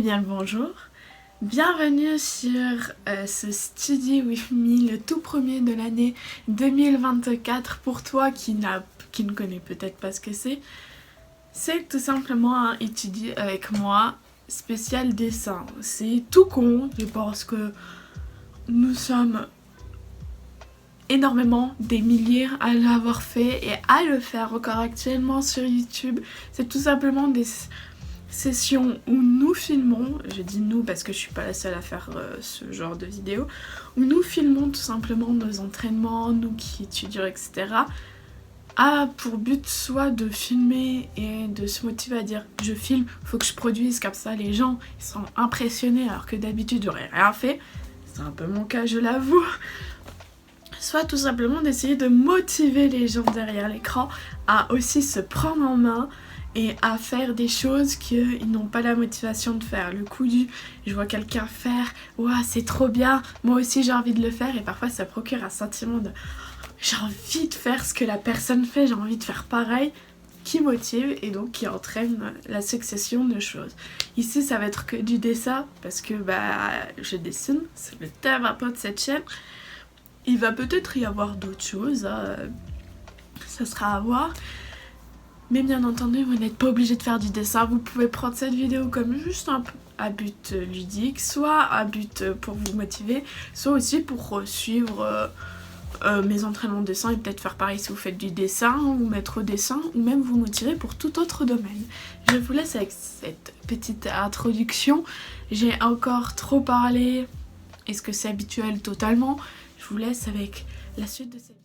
Bien le bonjour, bienvenue sur ce Study With Me, le tout premier de l'année 2024. Pour toi qui ne connaît peut-être pas ce que c'est tout simplement un étudier avec moi spécial dessin. C'est tout con, je pense que nous sommes énormément, des milliers à l'avoir fait et à le faire encore actuellement sur YouTube. C'est tout simplement des sessions où nous filmons, je dis nous parce que je suis pas la seule à faire ce genre de vidéo, où nous filmons tout simplement nos entraînements, nous qui étudions, etc. a pour but soit de filmer et de se motiver à dire je filme, faut que je produise, comme ça les gens ils sont impressionnés alors que d'habitude j'aurais rien fait, c'est un peu mon cas je l'avoue, soit tout simplement d'essayer de motiver les gens derrière l'écran à aussi se prendre en main et à faire des choses qu'ils n'ont pas la motivation de faire. Le coup du je vois quelqu'un faire, ouah c'est trop bien, moi aussi j'ai envie de le faire, et parfois ça procure un sentiment de j'ai envie de faire ce que la personne fait, j'ai envie de faire pareil, qui motive et donc qui entraîne la succession de choses. Ici ça va être que du dessin parce que je dessine, c'est le thème un peu de cette chaîne. Il va peut-être y avoir d'autres choses, ça sera à voir. Mais bien entendu, vous n'êtes pas obligé de faire du dessin. Vous pouvez prendre cette vidéo comme juste un peu à but ludique, soit à but pour vous motiver, soit aussi pour suivre mes entraînements de dessin et peut-être faire pareil si vous faites du dessin, ou mettre au dessin, ou même vous motiver pour tout autre domaine. Je vous laisse avec cette petite introduction. J'ai encore trop parlé. Est-ce que c'est habituel? Totalement. Je vous laisse avec la suite de cette vidéo.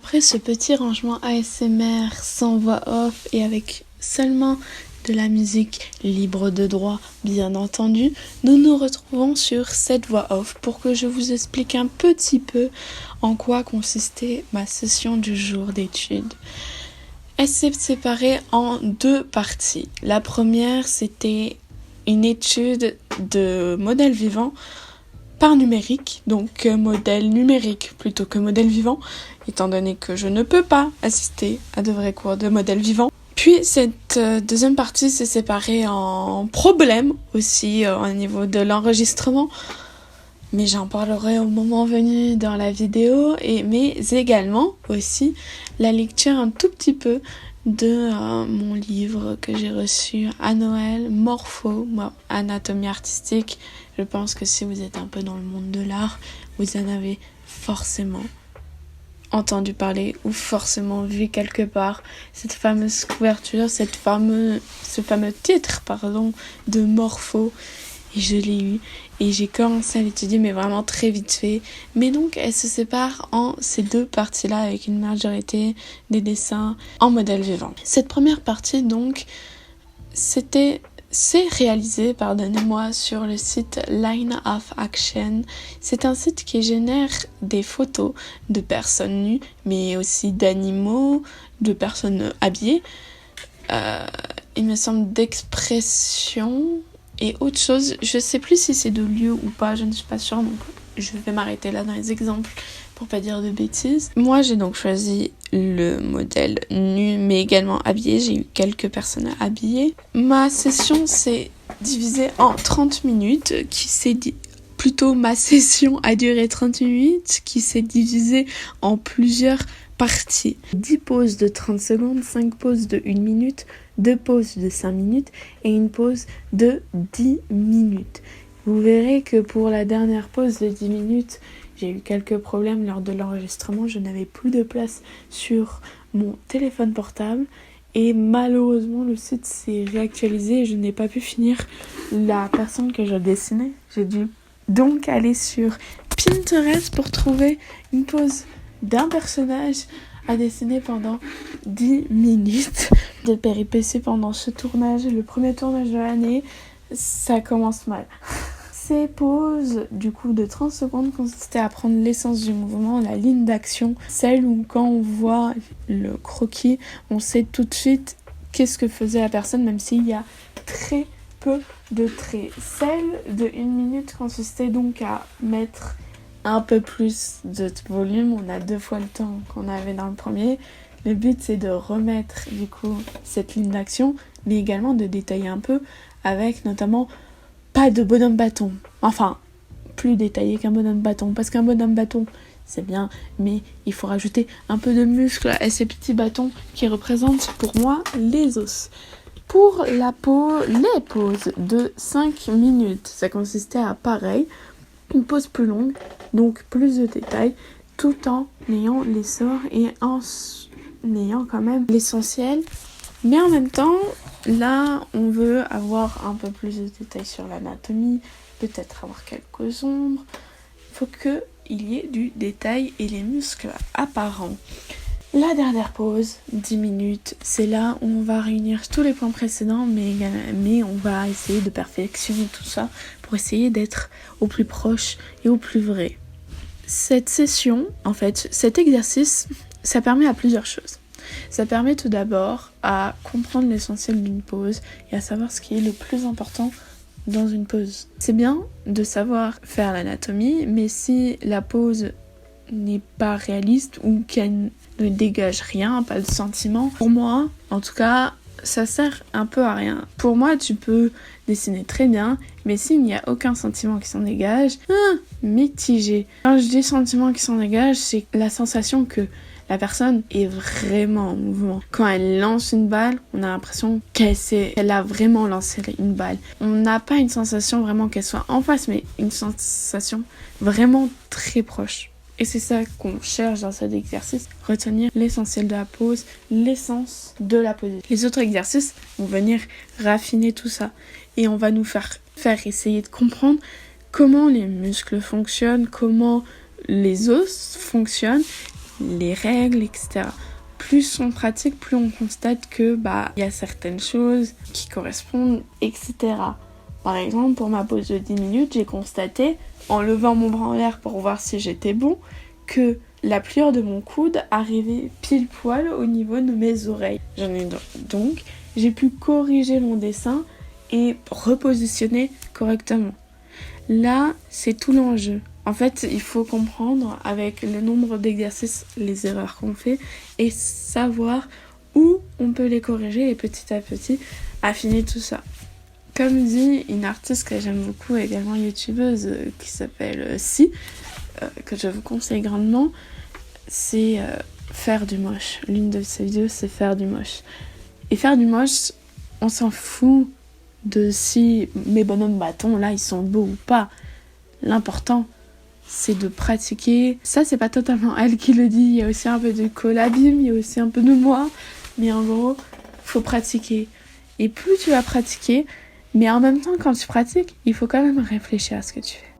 Après ce petit rangement ASMR sans voix off et avec seulement de la musique libre de droit, bien entendu, nous nous retrouvons sur cette voix off pour que je vous explique un petit peu en quoi consistait ma session du jour d'études. Elle s'est séparée en deux parties. La première, c'était une étude de modèle vivant par numérique, donc modèle numérique plutôt que modèle vivant, étant donné que je ne peux pas assister à de vrais cours de modèle vivant. Puis cette deuxième partie s'est séparée en problèmes aussi au niveau de l'enregistrement, mais j'en parlerai au moment venu dans la vidéo, mais également aussi la lecture un tout petit peu de mon livre que j'ai reçu à Noël, Morpho, Anatomie artistique. Je pense que si vous êtes un peu dans le monde de l'art, vous en avez forcément entendu parler ou forcément vu quelque part cette fameuse couverture, ce fameux titre de Morpho. Et je l'ai eu et j'ai commencé à l'étudier, mais vraiment très vite fait. Mais donc elle se sépare en ces deux parties-là avec une majorité des dessins en modèle vivant. Cette première partie donc, c'est réalisé, pardonnez-moi, sur le site Line of Action. C'est un site qui génère des photos de personnes nues, mais aussi d'animaux, de personnes habillées. Il me semble d'expression et autre chose. Je sais plus si c'est de lieu ou pas, je ne suis pas sûre, donc je vais m'arrêter là dans les exemples pour pas dire de bêtises. Moi, j'ai donc choisi le modèle nu, mais également habillé. J'ai eu quelques personnes à habiller. Ma session s'est divisée en 30 minutes, plutôt ma session a duré 30 minutes, qui s'est divisée en plusieurs parties. 10 pauses de 30 secondes, 5 pauses de 1 minute, 2 pauses de 5 minutes et une pause de 10 minutes. Vous verrez que pour la dernière pause de 10 minutes, j'ai eu quelques problèmes lors de l'enregistrement. Je n'avais plus de place sur mon téléphone portable et malheureusement le site s'est réactualisé et je n'ai pas pu finir la personne que je dessinais. J'ai dû donc aller sur Pinterest pour trouver une pose d'un personnage à dessiner pendant 10 minutes. Des péripéties pendant ce tournage, le premier tournage de l'année, ça commence mal. Ces pauses, du coup, de 30 secondes consistaient à prendre l'essence du mouvement, la ligne d'action, celle où quand on voit le croquis, on sait tout de suite qu'est-ce que faisait la personne, même s'il y a très peu de traits. Celle de 1 minute consistait donc à mettre un peu plus de volume. On a 2 fois le temps qu'on avait dans le premier. Le but, c'est de remettre, du coup, cette ligne d'action, mais également de détailler un peu avec notamment pas de bonhomme bâton. Enfin, plus détaillé qu'un bonhomme bâton. Parce qu'un bonhomme bâton, c'est bien, mais il faut rajouter un peu de muscle à ces petits bâtons qui représentent pour moi les os. Pour les pauses de 5 minutes, ça consistait à pareil, une pause plus longue, donc plus de détails, tout en ayant l'essor et en ayant quand même l'essentiel. Mais en même temps, là, on veut avoir un peu plus de détails sur l'anatomie, peut-être avoir quelques ombres. Il faut qu'il y ait du détail et les muscles apparents. La dernière pause, 10 minutes, c'est là où on va réunir tous les points précédents, mais on va essayer de perfectionner tout ça pour essayer d'être au plus proche et au plus vrai. Cette session, en fait, cet exercice, ça permet à plusieurs choses. Ça permet tout d'abord à comprendre l'essentiel d'une pause et à savoir ce qui est le plus important dans une pause. C'est bien de savoir faire l'anatomie, mais si la pause n'est pas réaliste ou qu'elle ne dégage rien, pas de sentiment, pour moi, en tout cas, ça sert un peu à rien. Pour moi, tu peux dessiner très bien, mais s'il n'y a aucun sentiment qui s'en dégage, mitigé. Quand je dis sentiment qui s'en dégage, c'est la sensation que la personne est vraiment en mouvement. Quand elle lance une balle, on a l'impression qu'elle a vraiment lancé une balle. On n'a pas une sensation vraiment qu'elle soit en face, mais une sensation vraiment très proche. Et c'est ça qu'on cherche dans cet exercice, retenir l'essentiel de la pose, l'essence de la pose. Les autres exercices vont venir raffiner tout ça et on va nous faire essayer de comprendre comment les muscles fonctionnent, comment les os fonctionnent, les règles, etc. Plus on pratique, plus on constate que y a certaines choses qui correspondent, etc. Par exemple, pour ma pause de 10 minutes, j'ai constaté, en levant mon bras en l'air pour voir si j'étais bon, que la pliure de mon coude arrivait pile poil au niveau de mes oreilles. Donc, j'ai pu corriger mon dessin et repositionner correctement. Là, c'est tout l'enjeu. En fait, il faut comprendre avec le nombre d'exercices les erreurs qu'on fait et savoir où on peut les corriger et petit à petit affiner tout ça. Comme dit une artiste que j'aime beaucoup, également youtubeuse, qui s'appelle Si, que je vous conseille grandement, c'est faire du moche. L'une de ses vidéos, c'est faire du moche. Et faire du moche, on s'en fout de si mes bonhommes bâtons, là, ils sont beaux ou pas. L'important, c'est de pratiquer. Ça, c'est pas totalement elle qui le dit. Il y a aussi un peu de collabim, il y a aussi un peu de moi. Mais en gros, faut pratiquer. Et plus tu vas pratiquer, mais en même temps, quand tu pratiques, il faut quand même réfléchir à ce que tu fais.